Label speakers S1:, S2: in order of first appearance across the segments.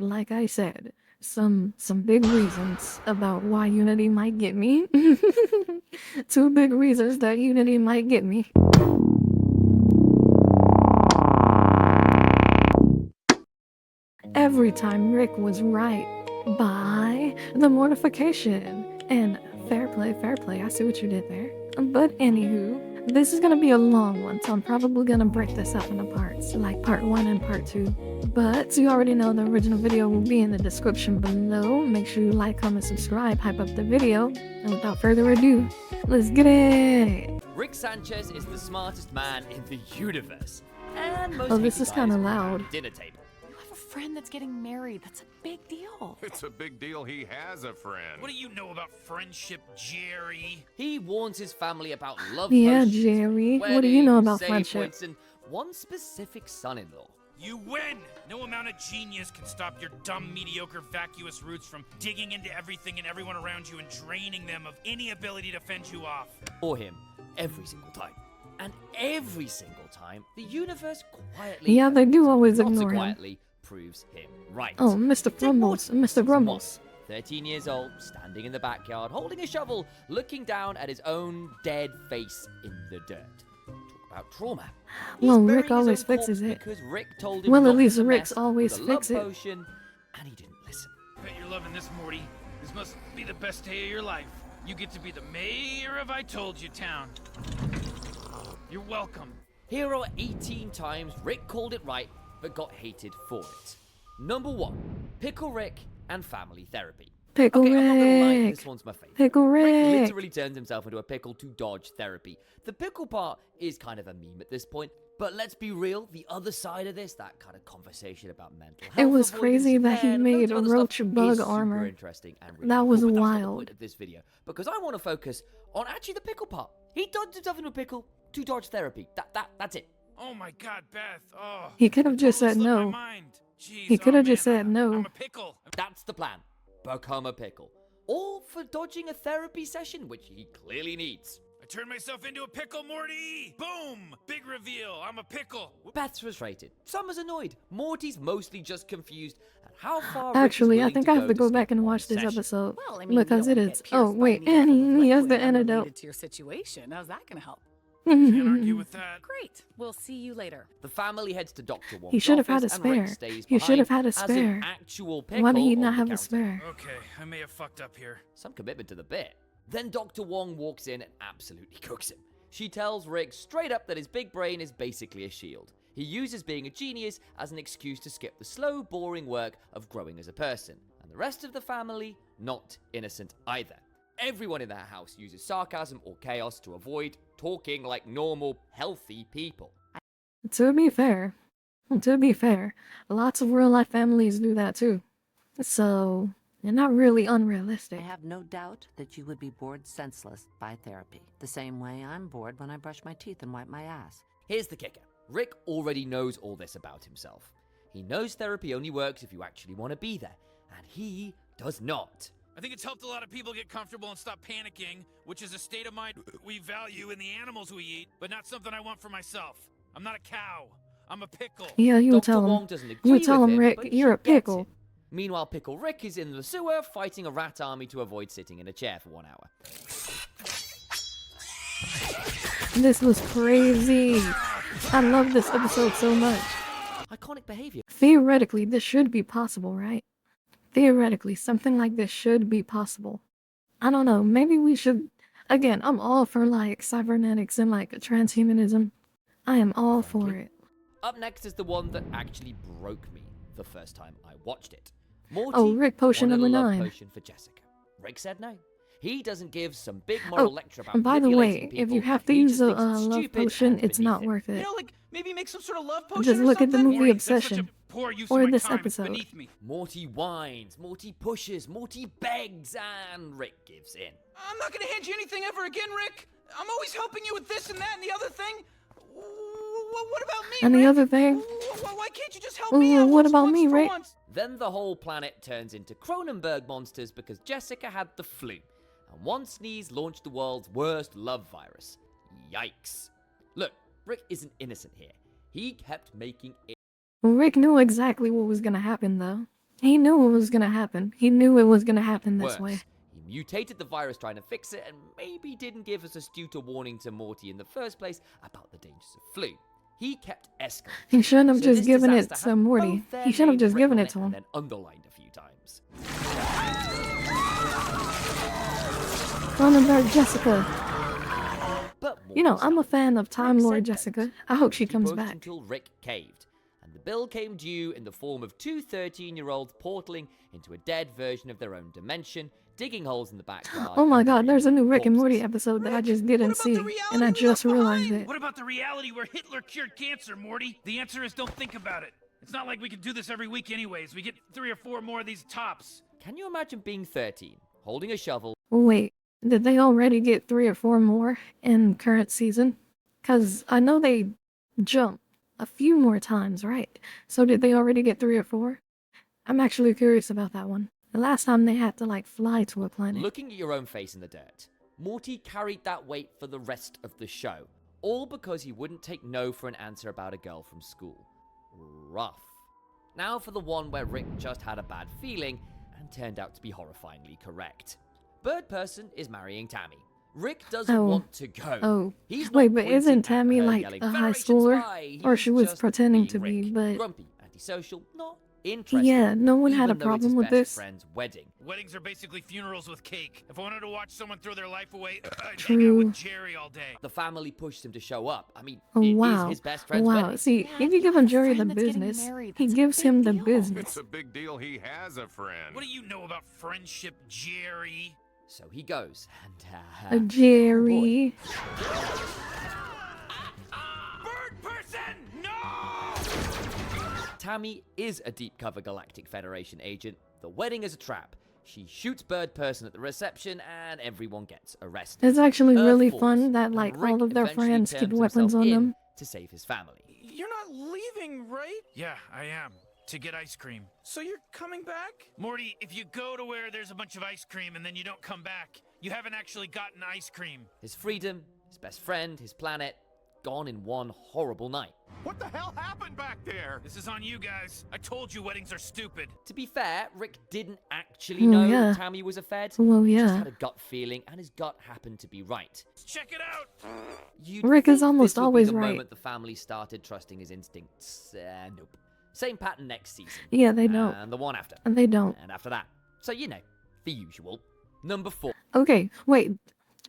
S1: Like I said, some big reasons about why Unity might get me. Two big reasons that Unity might get me. Every time Rick was right by the mortification. And fair play, I see what you did there. But anywho, this is gonna be a long one, so I'm probably gonna break this up into parts, like part 1 and part 2. But you already know the original video will be in the description below. Make sure you like, comment, subscribe, hype up the video. And without further ado, let's get it!
S2: Rick Sanchez is the smartest man in the universe. And most
S1: Oh, this
S2: hated
S1: is
S2: guy
S1: kinda
S2: around
S1: loud.
S2: the dinner table.
S3: You have a friend that's getting married. That's a big deal.
S4: It's a big deal he has a friend.
S5: What do you know about friendship, Jerry?
S2: He warns his family about love
S1: Yeah,
S2: potions,
S1: Jerry, what do you know
S2: weddings,
S1: about
S2: save
S1: friendship?
S2: points, and one specific son-in-law.
S5: You win! No amount of genius can stop your dumb, mediocre, vacuous roots from digging into everything and everyone around you and draining them of any ability to fend you off.
S2: For him, every single time. And every single time, the universe quietly...
S1: Yeah, they do always
S2: not so
S1: ignore him.
S2: quietly proves him right.
S1: Oh, Mr. Grumbles, Mr. Grumbles.
S2: 13 years old, standing in the backyard, holding a shovel, looking down at his own dead face in the dirt. Talk about trauma. He's
S1: Well,
S2: burying
S1: Rick
S2: his
S1: always
S2: own
S1: fixes
S2: corpse
S1: it.
S2: Because Rick told him
S1: Well, at
S2: not
S1: least
S2: to
S1: Rick's
S2: mess
S1: always
S2: with the love
S1: fix it.
S2: potion, and he didn't listen.
S5: Bet you're loving this, Morty. This must be the best day of your life. You get to be the mayor of I Told You Town. You're welcome.
S2: Here are 18 times Rick called it right, but got hated for it. Number 1, Pickle Rick and family therapy.
S1: Pickle
S2: Okay, I'm not gonna lie,
S1: Rick.
S2: this one's my favorite.
S1: Pickle
S2: Rick
S1: Rick.
S2: literally turns himself into a pickle to dodge therapy. The pickle part is kind of a meme at this point, but let's be real, the other side of this, that kind of conversation about mental health.
S1: It was
S2: avoidance,
S1: crazy that he
S2: and
S1: made
S2: loads of other
S1: roach
S2: stuff
S1: bug
S2: is super
S1: armor.
S2: interesting and really
S1: That was
S2: cool, but that's not the
S1: wild.
S2: point of this video, because I want to focus on actually the pickle part. He dodged himself into a pickle to dodge therapy. That's it.
S5: Oh my God, Beth. Oh.
S1: He could have just
S5: totally
S1: said
S5: slipped my
S1: no.
S5: mind. Jeez,
S1: He could have
S5: man,
S1: just said no.
S5: I'm a pickle.
S2: That's the plan. Become a pickle. All for dodging a therapy session, which he clearly needs.
S5: I turned myself into a pickle, Morty! Boom! Big reveal. I'm a pickle.
S2: Beth's frustrated. Summer's annoyed. Morty's mostly just confused at how far
S1: Actually, I
S2: Rick is
S1: think
S2: willing
S1: I have to go
S2: skip
S1: back and
S2: one
S1: watch this
S2: session.
S1: episode.
S3: Well, I mean,
S1: because
S3: you
S1: it
S3: don't wanna
S1: is.
S3: get
S1: Oh,
S3: pierced by
S1: wait,
S3: any
S1: and
S3: liquid
S1: he has the
S3: unrelated
S1: antidote.
S3: to your situation. How's that gonna help?
S5: Can't argue with that.
S3: Great. We'll see you later.
S2: The family heads to Dr. Wong's
S1: He should have had a
S2: office, and Rick
S1: spare.
S2: stays
S1: He should have
S2: behind
S1: had a
S2: as an
S1: spare.
S2: actual pickle
S1: Why did he
S2: on
S1: not
S2: the
S1: have a
S2: counter.
S1: spare?
S5: Okay, I may have fucked up here.
S2: Some commitment to the bit. Then Dr. Wong walks in and absolutely cooks him. She tells Rick straight up that his big brain is basically a shield. He uses being a genius as an excuse to skip the slow, boring work of growing as a person. And the rest of the family, not innocent either. Everyone in that house uses sarcasm or chaos to avoid talking like normal, healthy people.
S1: To be fair, lots of real life families do that too. So, they're not really unrealistic.
S6: I have no doubt that you would be bored senseless by therapy, the same way I'm bored when I brush my teeth and wipe my ass.
S2: Here's the kicker. Rick already knows all this about himself. He knows therapy only works if you actually want to be there, and he does not.
S5: I think it's helped a lot of people get comfortable and stop panicking, which is a state of mind we value in the animals we eat, but not something I want for myself. I'm not a cow. I'm a pickle.
S1: Yeah, you
S2: Dr.
S1: tell
S2: Wong
S1: him.
S2: doesn't agree
S1: You tell
S2: with
S1: him, Rick,
S2: but
S1: you're
S2: she
S1: a
S2: gets
S1: pickle.
S2: it. Meanwhile, Pickle Rick is in the sewer fighting a rat army to avoid sitting in a chair for 1 hour.
S1: This was crazy. I love this episode so much.
S2: Iconic behavior.
S1: Theoretically, this should be possible, right? Theoretically, something like this should be possible. I don't know, maybe we should... Again, I'm all for, like, cybernetics and, like, transhumanism. I am all for it.
S2: Up next is the one that actually broke me the first time I watched it. Morty
S1: Oh, Rick potion
S2: wanted a
S1: number
S2: love
S1: 9.
S2: potion for Jessica. Rick said no. He doesn't give some big moral lecture about
S1: And by the
S2: manipulating
S1: way, if
S2: people.
S1: you have to
S2: He
S1: use
S2: just
S1: a
S2: thinks it's
S1: love
S2: stupid
S1: potion,
S2: and
S1: it's
S2: beneath
S1: not
S2: it.
S1: worth
S5: You
S1: it.
S5: know, like, maybe make some sort of love potion
S1: Just
S5: or
S1: look at the
S5: something?
S1: movie
S5: Morty, that's such
S1: Obsession.
S5: a poor use
S1: Or
S5: of my
S1: this
S5: time.
S1: episode.
S5: It's beneath me.
S2: Morty whines, Morty pushes, Morty begs, and Rick gives in.
S7: I'm not gonna hand you anything ever again, Rick. I'm always helping you with this and that and the other thing. What about me,
S1: And the
S7: Rick?
S1: other thing?
S7: Why can't you just help me out?
S1: What
S7: once-
S1: about
S7: once
S1: me,
S7: for
S1: Rick?
S7: once?
S2: Then the whole planet turns into Cronenberg monsters because Jessica had the flu, and one sneeze launched the world's worst love virus. Yikes. Look, Rick isn't innocent here. He kept making it.
S1: Rick knew exactly what was gonna happen, though. He knew it was gonna happen. He knew it was gonna happen this way.
S2: Worse, he mutated the virus trying to fix it and maybe didn't give us astute warning to Morty in the first place about the dangers of flu. He kept escalating.
S1: He shouldn't have
S2: So
S1: just
S2: this
S1: given it
S2: disaster
S1: to
S2: had
S1: Morty.
S2: both their
S1: He should have
S2: names
S1: just
S2: written
S1: given
S2: on
S1: it to
S2: and
S1: him.
S2: then underlined a few times.
S1: Cronenberg Jessica.
S2: But
S1: You know,
S2: Morty's
S1: I'm a
S2: not.
S1: fan of Time
S2: Rick
S1: Lord
S2: said
S1: Jessica.
S2: don't.
S1: I hope she
S2: He
S1: comes
S2: pushed
S1: back.
S2: until Rick caved, and the bill came due in the form of two 13-year-olds portaling into a dead version of their own dimension, digging holes in the backyard.
S1: Oh my
S2: and
S1: god,
S2: burying
S1: there's a new Rick and
S2: corpses.
S1: Morty episode that I just
S7: What
S1: didn't
S7: about
S1: see,
S7: the
S1: and I
S7: reality we
S1: just
S7: left
S1: realized
S7: behind?
S1: it.
S5: What about the reality where Hitler cured cancer, Morty? The answer is don't think about it. It's not like we can do this every week anyways. We get 3 or 4 more of these tops.
S2: Can you imagine being 13, holding a shovel?
S1: Wait, did they already get 3 or 4 more in current season? Cause I know they jump a few more times, right? So did they already get 3 or 4? I'm actually curious about that one. The last time they had to like fly to a planet.
S2: Looking at your own face in the dirt, Morty carried that weight for the rest of the show, all because he wouldn't take no for an answer about a girl from school. Rough. Now for the one where Rick just had a bad feeling and turned out to be horrifyingly correct. Bird Person is marrying Tammy. Rick doesn't
S1: Oh.
S2: want to go.
S1: Oh,
S2: He's not
S1: wait, but
S2: pointing
S1: isn't
S2: at
S1: Tammy
S2: her
S1: like
S2: yelling,
S1: a high
S2: "Federation
S1: schooler?
S2: spy."
S1: Or
S2: He's
S1: she was
S2: just
S1: pretending
S2: being
S1: to be,
S2: Rick.
S1: but
S2: Grumpy, antisocial, not interested.
S1: yeah, no one had a
S2: even though it's his
S1: problem with
S2: best
S1: this.
S2: friend's wedding.
S5: Weddings are basically funerals with cake. If I wanted to watch someone throw their life away, I'd hang out
S1: True.
S5: with Jerry all day.
S2: The family pushed him to show up. I mean,
S1: Oh
S2: it is
S1: wow.
S2: his best friend's
S1: Wow.
S2: wedding.
S1: See,
S3: Yeah,
S1: if you
S3: you
S1: give
S3: have
S1: him
S3: a
S1: Jerry the
S3: friend that's getting
S1: business,
S3: married.
S1: he
S3: That's a
S1: gives
S3: big
S1: him the
S3: deal.
S1: business.
S4: It's a big deal he has a friend.
S5: What do you know about friendship, Jerry?
S2: So he goes, and
S1: Jerry.
S5: Bird Person, no!
S2: Tammy is a deep cover Galactic Federation agent. The wedding is a trap. She shoots Bird Person at the reception, and everyone gets arrested.
S1: It's actually
S2: Earth
S1: really
S2: falls,
S1: fun that
S2: and
S1: like
S2: Rick
S1: all of their
S2: eventually
S1: friends
S2: turns
S1: keep weapons
S2: himself
S1: on
S2: in
S1: them.
S2: to save his family.
S7: You're not leaving, right?
S5: Yeah, I am. To get ice cream.
S7: So you're coming back?
S5: Morty, if you go to where there's a bunch of ice cream and then you don't come back, you haven't actually gotten ice cream.
S2: His freedom, his best friend, his planet, gone in one horrible night.
S4: What the hell happened back there?
S5: This is on you guys. I told you weddings are stupid.
S2: To be fair, Rick didn't actually
S1: Oh,
S2: know
S1: yeah.
S2: that Tammy was a Fed.
S1: Well,
S2: He just
S1: yeah.
S2: had a gut feeling, and his gut happened to be right.
S5: Check it out.
S2: You'd
S1: Rick is
S2: think
S1: almost
S2: this would be
S1: always
S2: the
S1: right.
S2: moment the family started trusting his instincts. Nope. Same pattern next season.
S1: Yeah, they don't.
S2: And the one after.
S1: And they don't.
S2: And after that. So, you know, the usual. Number 4.
S1: Okay, wait.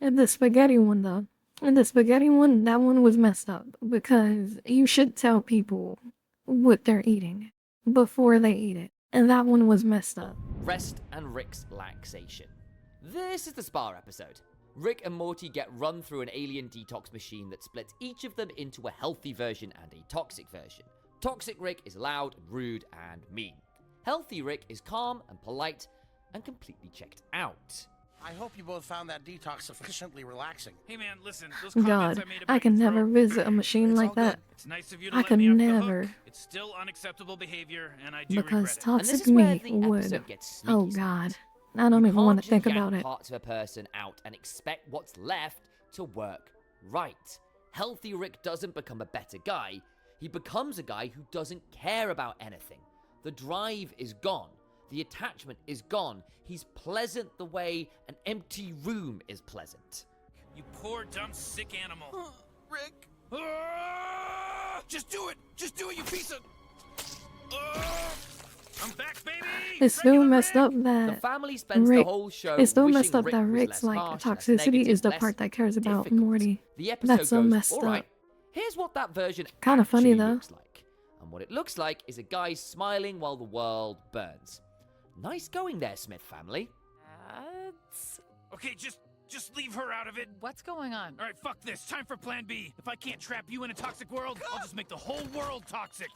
S1: And the spaghetti one though. And the spaghetti one, that one was messed up because you should tell people what they're eating before they eat it. And that one was messed up.
S2: Rest and Rick's laxation. This is the spa episode. Rick and Morty get run through an alien detox machine that splits each of them into a healthy version and a toxic version. Toxic Rick is loud and rude and mean. Healthy Rick is calm and polite and completely checked out.
S8: I hope you both found that detox sufficiently relaxing.
S5: Hey man, listen, those comments
S1: God,
S5: I made about
S1: I can
S5: your
S1: never
S5: throat-
S1: visit a machine
S8: It's
S1: like
S8: all
S1: that.
S5: It's nice of you to
S1: I
S5: let
S1: could
S5: me off the
S1: never.
S5: hook. It's still unacceptable behavior, and I do
S1: Because
S5: regret it.
S2: And this
S1: toxic
S2: is where
S1: me
S2: the
S1: would.
S2: episode gets sneaky
S1: Oh
S2: sometimes.
S1: God. I don't
S2: You
S1: even want to
S2: can't
S1: think
S2: just
S1: about
S2: yank
S1: it.
S2: parts of a person out and expect what's left to work right. Healthy Rick doesn't become a better guy. He becomes a guy who doesn't care about anything. The drive is gone. The attachment is gone. He's pleasant the way an empty room is pleasant.
S5: You poor, dumb, sick animal.
S7: Rick?
S5: Ah!
S7: Just do it! Just do it, you piece of...
S5: Ah! I'm back, baby!
S1: It's still
S5: Regular
S1: messed
S5: Rick!
S1: up
S2: The
S1: that
S2: family spends the
S1: Rick.
S2: whole show
S1: It's still
S2: wishing
S1: messed up
S2: Rick
S1: that
S2: was
S1: Rick's
S2: less
S1: like
S2: harsh, less
S1: toxicity
S2: negative,
S1: is the
S2: less
S1: part that cares about
S2: difficult.
S1: Morty.
S2: The episode
S1: That's so
S2: goes,
S1: messed
S2: all right,
S1: up.
S2: here's what that version
S1: Kinda funny,
S2: actually
S1: though.
S2: looks like. And what it looks like is a guy smiling while the world burns. Nice going there, Smith family.
S3: That's...
S5: Okay, just leave her out of it.
S3: What's going on?
S5: All right, fuck this. Time for plan B. If I can't trap you in a toxic world, I'll just make the whole world toxic.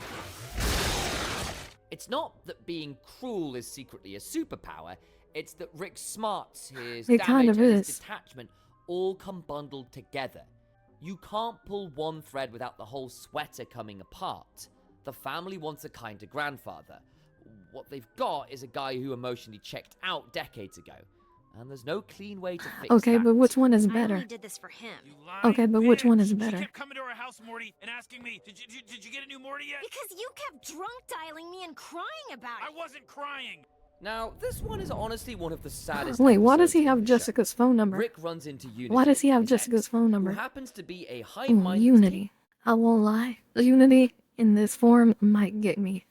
S2: It's not that being cruel is secretly a superpower, it's that Rick's smarts, his
S1: It
S2: damage,
S1: kind of
S2: and his
S1: is.
S2: detachment all come bundled together. You can't pull one thread without the whole sweater coming apart. The family wants a kinder grandfather. What they've got is a guy who emotionally checked out decades ago. and there's no clean way to fix
S1: Okay,
S2: that.
S1: but which one is
S9: I
S1: better?
S9: only did this for him.
S5: You lying
S1: Okay, but which one is
S5: bitch.
S1: better?
S5: She kept coming to our house, Morty, and asking me, did you get a new Morty yet?
S9: Because you kept drunk dialing me and crying about
S5: I
S9: it.
S5: wasn't crying.
S2: Now, this one is honestly one of the saddest.
S1: Wait, why does
S2: episodes
S1: he
S2: in
S1: have
S2: the show.
S1: Jessica's phone number?
S2: Rick runs into Unity.
S1: Why does he have
S2: his
S1: Jessica's
S2: ex,
S1: phone number?
S2: Who happens to be a
S1: Ooh,
S2: high-minded
S1: Unity. I won't lie. Unity in this form might get me.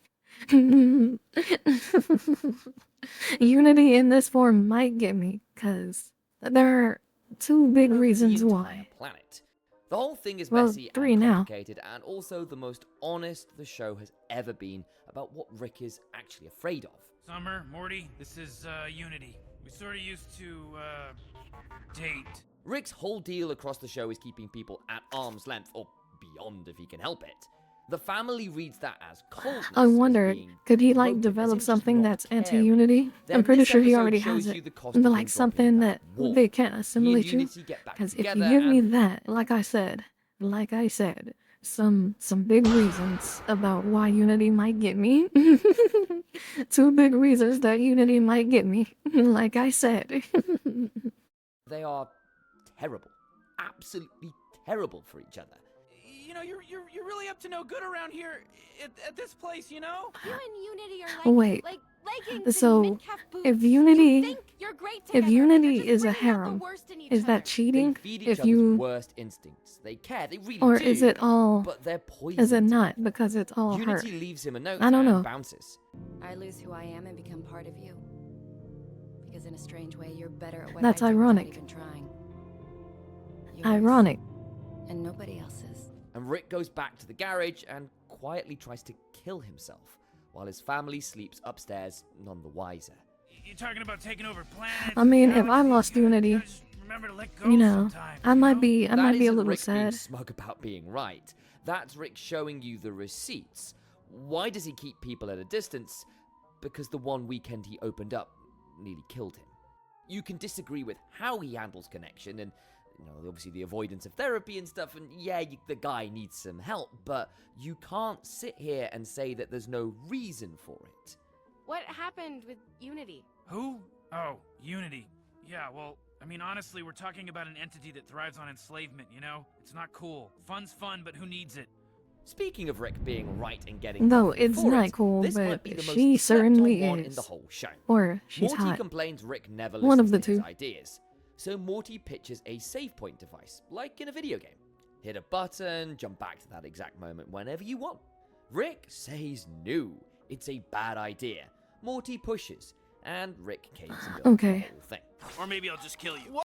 S1: Unity in this form might get me, cause there are two big
S2: of the
S1: reasons
S2: entire
S1: why.
S2: planet. The whole thing is
S1: Well,
S2: messy
S1: three
S2: and
S1: now.
S2: complicated, and also the most honest the show has ever been about what Rick is actually afraid of.
S5: Summer, Morty, this is Unity. We sort of used to date.
S2: Rick's whole deal across the show is keeping people at arm's length, or beyond if he can help it. The family reads that as coldness.
S1: I
S2: as
S1: wondered,
S2: being
S1: could he like
S2: broken, as
S1: develop
S2: in just
S1: something
S2: not
S1: that's
S2: caring.
S1: anti-unity?
S2: Then
S1: I'm pretty
S2: this
S1: sure he
S2: episode
S1: already
S2: shows
S1: has
S2: you
S1: it.
S2: the cost of
S1: But
S2: him
S1: like something
S2: dropping
S1: that
S2: war.
S1: they can't
S2: He and
S1: assimilate you.
S2: Unity get back
S1: Because if you
S2: together
S1: give me
S2: and
S1: that, like I said, some big reasons about why Unity might get me. Two big reasons that Unity might get me, like I said.
S2: they are terrible. Absolutely terrible for each other.
S7: You know, you're really up to no good around here at this place, you know?
S9: You and Unity are
S1: Wait,
S9: like leggings
S1: so
S9: and mid-calf boots.
S1: if
S9: You
S1: Unity,
S9: think you're great
S1: if
S9: together, but
S1: Unity
S9: you're just
S1: is a
S9: bringing out the
S1: harem,
S9: worst in each
S1: is
S9: other.
S1: that cheating?
S2: They feed each
S1: If
S2: other's
S1: you,
S2: worst instincts. They care. They really
S1: or
S2: do.
S1: is it all?
S2: But they're poison.
S1: Is it
S2: to
S1: not
S2: people.
S1: because it's all her?
S2: Unity leaves him a note
S1: I don't
S2: and
S1: know.
S2: bounces.
S10: I lose who I am and become part of you. Because in a strange way, you're better at what
S1: That's
S10: I do
S1: ironic.
S10: without even trying. Yours,
S1: Ironic.
S10: And nobody else's.
S2: And Rick goes back to the garage and quietly tries to kill himself, while his family sleeps upstairs, none the wiser.
S5: You're talking about taking over planets.
S1: I mean, if I
S5: galaxies,
S1: lost
S5: you gotta
S1: Unity,
S5: just remember to let go
S1: you know,
S5: sometimes,
S1: I
S5: you
S1: might
S5: know?
S1: be, I
S2: That
S1: might be a
S2: isn't
S1: little
S2: Rick being
S1: sad.
S2: smug about being right. That's Rick showing you the receipts. Why does he keep people at a distance? Because the one weekend he opened up nearly killed him. You can disagree with how he handles connection and, you know, obviously the avoidance of therapy and stuff, and yeah, the guy needs some help, but you can't sit here and say that there's no reason for it.
S3: What happened with Unity?
S5: Who? Oh, Unity. Yeah, well, I mean, honestly, we're talking about an entity that thrives on enslavement, you know? It's not cool. Fun's fun, but who needs it?
S2: Speaking of Rick being right and getting
S1: Though
S2: nothing
S1: it's
S2: for
S1: not
S2: it,
S1: cool,
S2: this
S1: but
S2: might be the most
S1: she
S2: slept-on
S1: certainly
S2: one in
S1: is.
S2: the whole show.
S1: Or she's
S2: Morty
S1: hot.
S2: complains Rick never
S1: One
S2: listens
S1: of the
S2: to his
S1: two.
S2: ideas. So Morty pitches a save point device, like in a video game. Hit a button, jump back to that exact moment whenever you want. Rick says no, it's a bad idea. Morty pushes, and Rick caves and builds
S1: Okay.
S2: the whole thing.
S5: Or maybe I'll just kill you.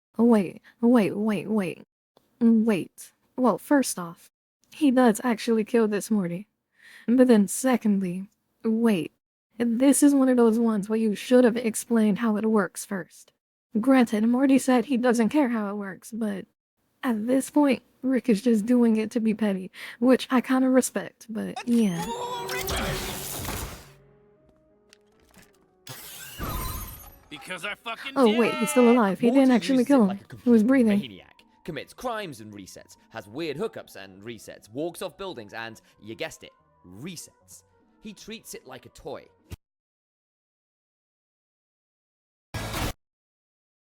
S1: Wait. Well, first off, he does actually kill this Morty. But then secondly, wait. This is one of those ones where you should have explained how it works first. Granted, Morty said he doesn't care how it works, but at this point, Rick is just doing it to be petty, which I kind of respect, but yeah.
S5: Because I fucking
S1: Oh
S5: did
S1: wait,
S5: it!
S1: he's still alive. He
S2: Morty
S1: didn't actually
S2: uses
S1: kill
S2: it
S1: him.
S2: like a
S1: He was
S2: complete
S1: breathing.
S2: Maniac. Commits crimes and resets, has weird hookups and resets, walks off buildings and, you guessed it, resets. He treats it like a toy.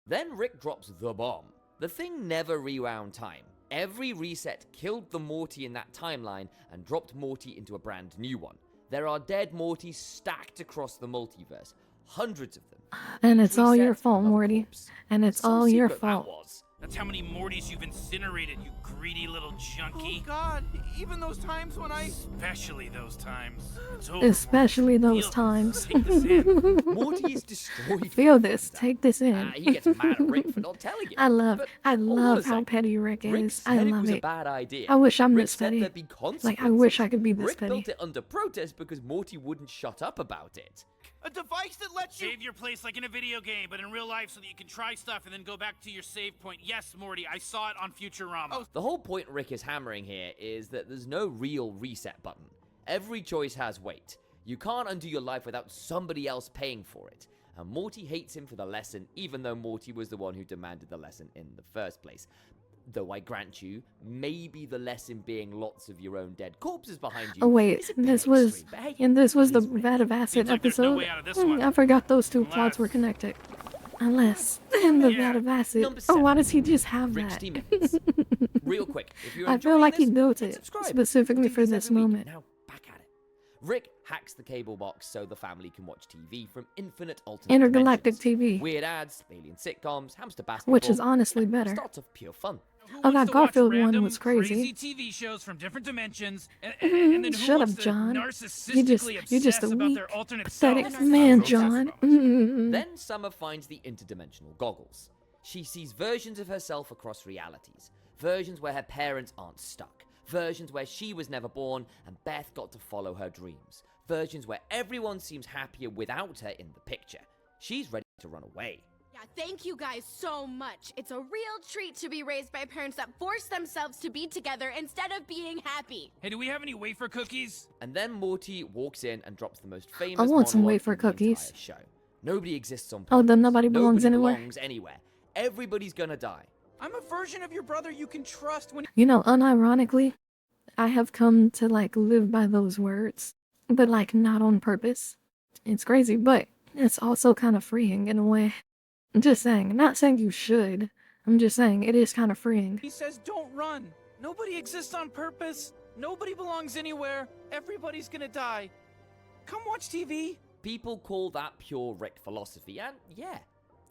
S2: Then Rick drops the bomb. The thing never rewound time. Every reset killed the Morty in that timeline and dropped Morty into a brand new one. There are dead Mortys stacked across the multiverse. Hundreds of them.
S1: And
S2: Each
S1: it's all your
S2: reset,
S1: fault,
S2: another
S1: Morty.
S2: corpse.
S1: And it's
S2: Some
S1: all your
S2: secret that
S1: fault.
S2: was.
S5: That's how many Mortys you've incinerated, you greedy little junkie.
S7: Oh God, even those times when I...
S5: Especially those times. It's over.
S1: Especially those
S5: Feel this.
S1: times.
S5: Take this in.
S2: Morty is destroyed.
S1: Feel
S2: from
S1: this.
S2: that.
S1: Take this in.
S2: He gets mad at Rick for not telling him.
S1: I love
S2: But hold on
S1: how
S2: a sec.
S1: petty Rick
S2: Rick
S1: is.
S2: said
S1: I
S2: it
S1: love
S2: was a
S1: it.
S2: bad idea.
S1: I wish I'm
S2: Rick
S1: this
S2: said
S1: petty.
S2: there'd be consequences.
S1: Like, I wish I could be this
S2: Rick
S1: petty.
S2: built it under protest because Morty wouldn't shut up about it.
S7: A device that lets you...
S5: Save your place like in a video game, but in real life so that you can try stuff and then go back to your save point. Yes, Morty, I saw it on Futurama.
S2: The whole point Rick is hammering here is that there's no real reset button. Every choice has weight. You can't undo your life without somebody else paying for it. And Morty hates him for the lesson, even though Morty was the one who demanded the lesson in the first place. Though I grant you, maybe the lesson being lots of your own dead corpses behind you.
S1: Oh wait,
S2: is a bit
S1: this was
S2: extreme, but hey,
S1: and this was
S2: it
S1: the
S2: is what it
S1: vat of
S2: is.
S1: acid
S5: Seems like there's no
S1: episode.
S5: way out of this one.
S1: I forgot those two plots were
S5: Unless-
S1: connected. less than the vat of acid.
S2: Number
S1: Oh, why
S2: 7.
S1: does he just have
S2: Rick's
S1: that?
S2: teammates. Real quick, if you're
S1: I feel
S2: enjoying
S1: like he
S2: this,
S1: built
S2: hit
S1: it
S2: subscribe.
S1: specifically
S2: Do
S1: for
S2: these
S1: this
S2: every week.
S1: moment.
S2: Now, back at it. Rick hacks the cable box so the family can watch TV from infinite alternate
S1: Intergalactic
S2: dimensions.
S1: TV,
S2: Weird ads, alien sitcoms, hamster basketball.
S1: which is honestly better.
S2: Starts off pure fun.
S5: Who
S1: Oh,
S5: wants
S1: that
S5: to watch
S1: Garfield one
S5: random,
S1: was crazy.
S5: TV shows from different dimensions, and then who
S1: Shut
S5: wants
S1: up,
S5: to
S1: John.
S5: narcissistically
S1: You're just
S5: obsess
S1: a
S5: about
S1: weak,
S5: their alternate
S1: pathetic
S5: selves?
S1: man,
S5: Narcissism.
S1: John.
S2: Then Summer finds the interdimensional goggles. She sees versions of herself across realities. Versions where her parents aren't stuck. Versions where she was never born and Beth got to follow her dreams. Versions where everyone seems happier without her in the picture. She's ready to run away.
S9: Yeah, thank you guys so much. It's a real treat to be raised by parents that force themselves to be together instead of being happy.
S5: Hey, do we have any wafer cookies?
S2: And then Morty walks in and drops the most famous
S1: I want some
S2: monologue
S1: wafer
S2: in the
S1: cookies.
S2: entire show. Nobody exists on
S1: Oh,
S2: purpose.
S1: then nobody belongs anywhere?
S2: belongs anywhere. Everybody's gonna die.
S7: I'm a version of your brother you can trust when
S1: You know, unironically, I have come to like live by those words, but like not on purpose. It's crazy, but it's also kind of freeing in a way. I'm just saying, not saying you should. I'm just saying it is kind of freeing.
S7: he says don't run. Nobody exists on purpose. Nobody belongs anywhere. Everybody's gonna die. Come watch TV.
S2: People call that pure Rick philosophy, and yeah,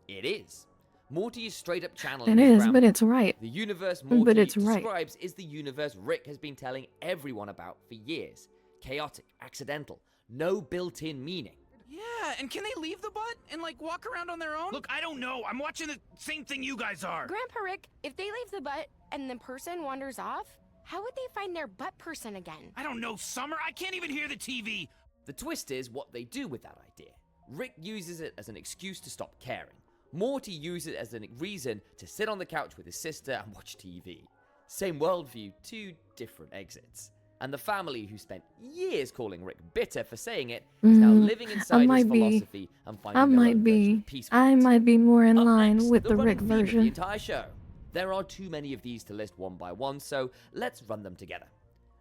S2: it is. Morty is straight up channeling
S1: It
S2: his
S1: is,
S2: grandma.
S1: but it's right.
S2: The universe
S1: But
S2: Morty
S1: it's right.
S2: describes is the universe Rick has been telling everyone about for years. Chaotic, accidental, no built-in meaning.
S7: Yeah, and can they leave the butt and like walk around on their own?
S5: Look, I don't know. I'm watching the same thing you guys are.
S9: Grandpa Rick, if they leave the butt and the person wanders off, how would they find their butt person again?
S5: I don't know, Summer. I can't even hear the TV.
S2: The twist is what they do with that idea. Rick uses it as an excuse to stop caring. Morty uses it as a reason to sit on the couch with his sister and watch TV. Same worldview, two different exits. And the family who spent years calling Rick bitter for saying it is now living inside his
S1: might be.
S2: philosophy and finding
S1: I
S2: their
S1: might
S2: own version
S1: be.
S2: of peace with
S1: I
S2: it.
S1: might be more in
S2: Up
S1: line
S2: next,
S1: with the
S2: running
S1: Rick
S2: theme of the
S1: version.
S2: entire show. There are too many of these to list one by one, so let's run them together.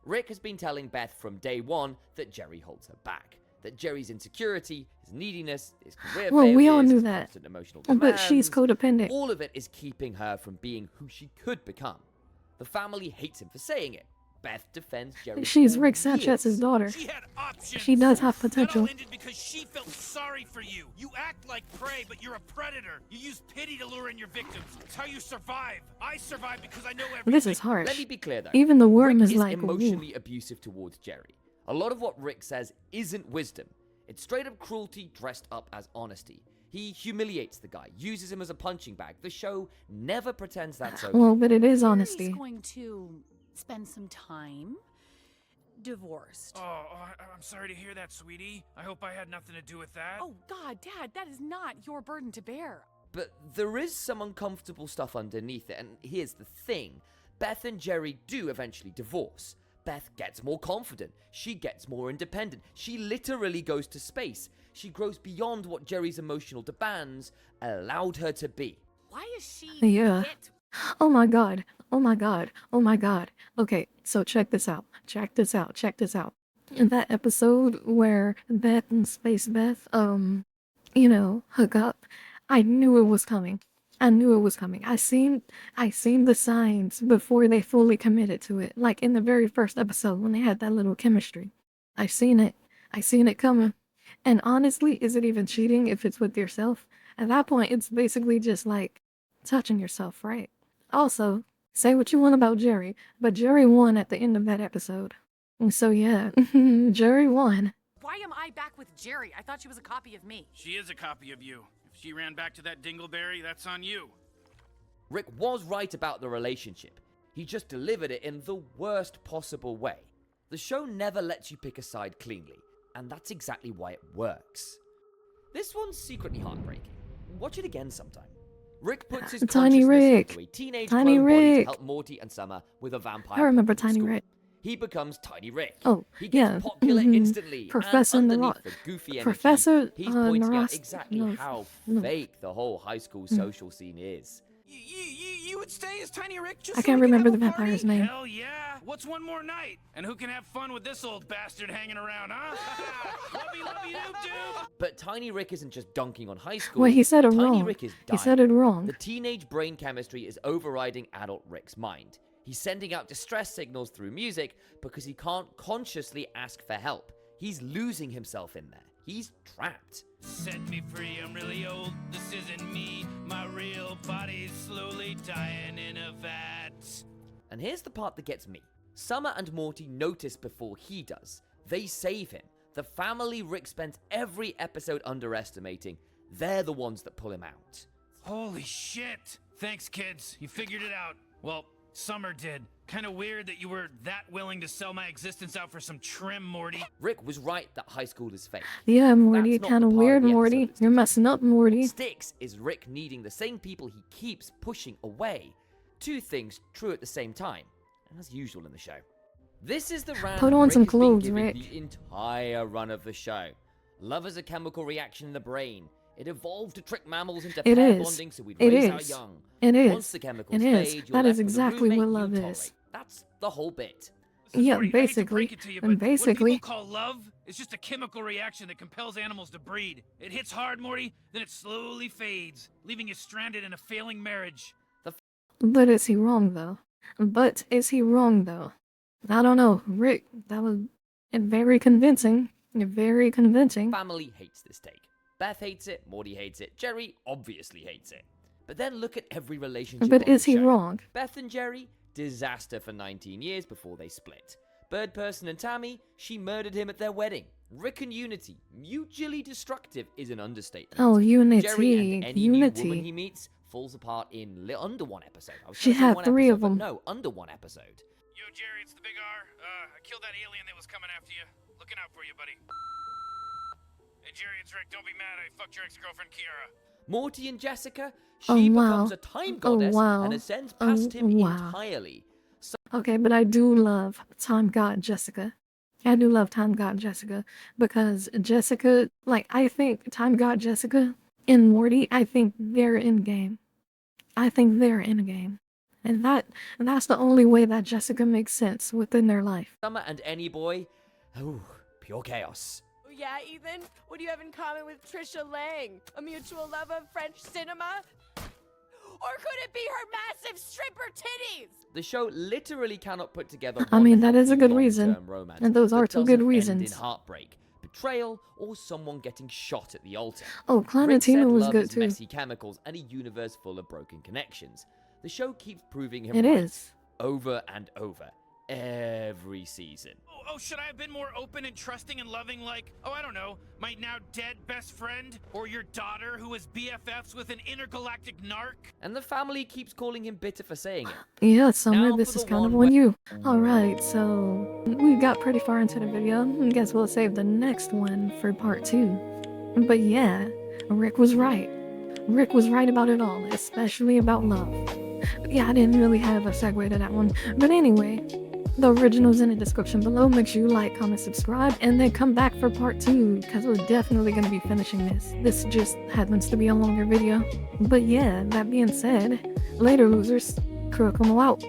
S2: Rick has been telling Beth from day one that Jerry holds her back. That Jerry's insecurity, his neediness, his career
S1: Well, we all
S2: failures,
S1: knew
S2: his
S1: that.
S2: constant emotional
S1: But she's
S2: demands,
S1: codependent.
S2: all of it is keeping her from being who she could become. The family hates him for saying it. Beth defends Jerry.
S1: She's
S2: for
S1: Rick
S2: years.
S1: Sanchez's daughter.
S5: She had options.
S1: She does have
S5: That
S1: potential.
S5: all ended because she felt sorry for you. You act like prey, but you're a predator. You use pity to lure in your victims. It's how you survive. I survive because I know everything.
S1: This is harsh.
S2: Let me be clear though.
S1: Even the worm
S2: Rick
S1: is like, ooh.
S2: emotionally abusive towards Jerry. A lot of what Rick says isn't wisdom. It's straight up cruelty dressed up as honesty. He humiliates the guy, uses him as a punching bag. The show never pretends that's okay.
S1: Well, but it is
S3: He's
S1: honesty.
S3: going to spend some time divorced.
S5: I'm sorry to hear that, sweetie. I hope I had nothing to do with that.
S3: Oh, God, Dad, that is not your burden to bear.
S2: But there is some uncomfortable stuff underneath it, and here's the thing. Beth and Jerry do eventually divorce. Beth gets more confident. She gets more independent. She literally goes to space. She grows beyond what Jerry's emotional demands allowed her to be.
S3: Why is she
S1: Yeah.
S3: fit?
S1: Oh my god. Oh my god. Oh my god. Okay, so check this out. Check this out. Check this out. In that episode where Beth and Space Beth, hook up, I knew it was coming. I knew it was coming. I seen the signs before they fully committed to it. Like in the very first episode when they had that little chemistry. I seen it. I seen it coming. And honestly, is it even cheating if it's with yourself? At that point, it's basically just like touching yourself, right? Also, say what you want about Jerry, but Jerry won at the end of that episode. And so yeah, Jerry won.
S3: Why am I back with Jerry? I thought she was a copy of me.
S5: She is a copy of you. If she ran back to that dingleberry, that's on you.
S2: Rick was right about the relationship. He just delivered it in the worst possible way. The show never lets you pick a side cleanly, and that's exactly why it works. This one's secretly heartbreaking. Watch it again sometime. Rick puts his
S1: Tiny
S2: consciousness
S1: Rick.
S2: into a teenage
S1: Tiny
S2: clone body to
S1: Rick.
S2: help Morty and Summer with a vampire.
S1: I remember
S2: puppet in
S1: Tiny
S2: school.
S1: Rick.
S2: He becomes Tiny Rick.
S1: Oh,
S2: He gets
S1: yeah.
S2: popular
S1: Mhm.
S2: instantly.
S1: Professor
S2: and
S1: Naro-
S2: underneath the goofy energy,
S1: Professor,
S2: he's pointing out
S1: Naras-
S2: exactly
S1: no,
S2: how
S1: no.
S2: fake the whole high school social scene is.
S7: You would stay as Tiny Rick just
S1: I
S7: so
S1: can't
S7: we can
S1: remember
S7: have
S1: the
S7: a party?
S1: vampire's name.
S5: Hell yeah! What's one more night? And who can have fun with this old bastard hanging around, huh? Love you, doob.
S2: But Tiny Rick isn't just dunking on high school.
S1: Wait, he said it
S2: Tiny
S1: wrong.
S2: Rick is
S1: He
S2: dying.
S1: said it wrong.
S2: The teenage brain chemistry is overriding adult Rick's mind. He's sending out distress signals through music because he can't consciously ask for help. He's losing himself in there. He's trapped.
S5: Set me free, I'm really old. This isn't me. My real body's slowly dying in a vat.
S2: And here's the part that gets me. Summer and Morty notice before he does. They save him. The family Rick spends every episode underestimating. They're the ones that pull him out.
S5: Holy shit! Thanks, kids. You figured it out. Well, Summer did. Kinda weird that you were that willing to sell my existence out for some trim, Morty.
S2: Rick was right that high school is fake.
S1: Yeah, Morty,
S2: That's not
S1: kind of
S2: the part
S1: weird,
S2: the episode
S1: Morty.
S2: that
S1: You're
S2: sticks.
S1: messing up, Morty.
S2: Sticks is Rick needing the same people he keeps pushing away. Two things true at the same time, as usual in the show. This is the round
S1: Put on
S2: Rick
S1: some
S2: has been
S1: clothes,
S2: giving
S1: Rick.
S2: the entire run of the show. Love is a chemical reaction in the brain. It evolved to trick mammals into
S1: It
S2: pair
S1: is.
S2: bonding so we'd
S1: It
S2: raise our
S1: is.
S2: young.
S1: It is.
S2: Once the chemicals
S1: It is.
S2: fade, you're
S1: That
S2: left
S1: is
S2: with a
S1: exactly what
S2: roommate you
S1: love
S2: tolerate.
S1: is.
S2: That's the whole bit.
S5: Listen,
S1: Yeah,
S5: Morty, I hate to
S1: basically.
S5: break it to you,
S1: And
S5: but
S1: basically-
S5: what people call love is just a chemical reaction that compels animals to breed. It hits hard, Morty, then it slowly fades, leaving you stranded in a failing marriage.
S1: But is he wrong, though? I don't know. Rick, that was very convincing. Very convincing.
S2: Family hates this take. Beth hates it, Morty hates it, Jerry obviously hates it. But then look at every relationship
S1: But
S2: on the
S1: is he
S2: show.
S1: wrong?
S2: Beth and Jerry, disaster for 19 years before they split. Bird Person and Tammy, she murdered him at their wedding. Rick and Unity, mutually destructive is an understatement.
S1: Oh,
S2: Jerry
S1: Unity.
S2: and any new woman he
S1: Unity.
S2: meets falls apart in under one episode. I was
S1: She
S2: gonna say
S1: had
S2: one
S1: 3 of
S2: episode, but
S1: them.
S2: No, under one episode.
S5: Yo, Jerry, it's the Big R. I killed that alien that was coming after you. Looking out for you, buddy. Hey, Jerry, it's Rick. Don't be mad. I fucked your ex-girlfriend, Kiara.
S2: Morty and Jessica,
S1: Oh,
S2: she
S1: wow.
S2: becomes a time
S1: Oh,
S2: goddess
S1: wow.
S2: and ascends
S1: Oh,
S2: past him
S1: wow.
S2: entirely.
S1: Okay, but I do love Time God Jessica. I do love Time God Jessica because Jessica, like, I think Time God Jessica and Morty, I think they're in game. And that's the only way that Jessica makes sense within their life.
S2: Summer and any boy, pure chaos.
S9: Yeah, Ethan? What do you have in common with Trisha Lang? A mutual love of French cinema? Or could it be her massive stripper titties?
S2: The show literally cannot put together
S1: I
S2: one
S1: mean, that is a
S2: healthy
S1: good reason.
S2: long-term romance
S1: And those
S2: that
S1: are 2 good
S2: doesn't end
S1: reasons.
S2: in heartbreak, betrayal, or someone getting shot at the altar.
S1: Oh,
S2: Rick
S1: Clementina
S2: said
S1: was
S2: love
S1: good
S2: is
S1: too.
S2: messy chemicals and a universe full of broken connections. The show keeps proving him
S1: It
S2: right
S1: is.
S2: over and over every season.
S5: Oh, should I have been more open and trusting and loving like, oh, I don't know, my now dead best friend? Or your daughter who was BFFs with an intergalactic narc?
S2: And the family keeps calling him bitter for saying it.
S1: Yeah, Summer,
S2: Now
S1: this
S2: for
S1: is
S2: the
S1: kind of
S2: one
S1: on you. Alright, so we got pretty far into the video. I guess we'll save the next one for part 2. But yeah, Rick was right. Rick was right about it all, especially about love. Yeah, I didn't really have a segue to that one. But anyway, the original's in the description below. Make sure you like, comment, subscribe, and then come back for part 2, because we're definitely going to be finishing this. This just happens to be a longer video. But yeah, that being said, later losers, KuroKumo out.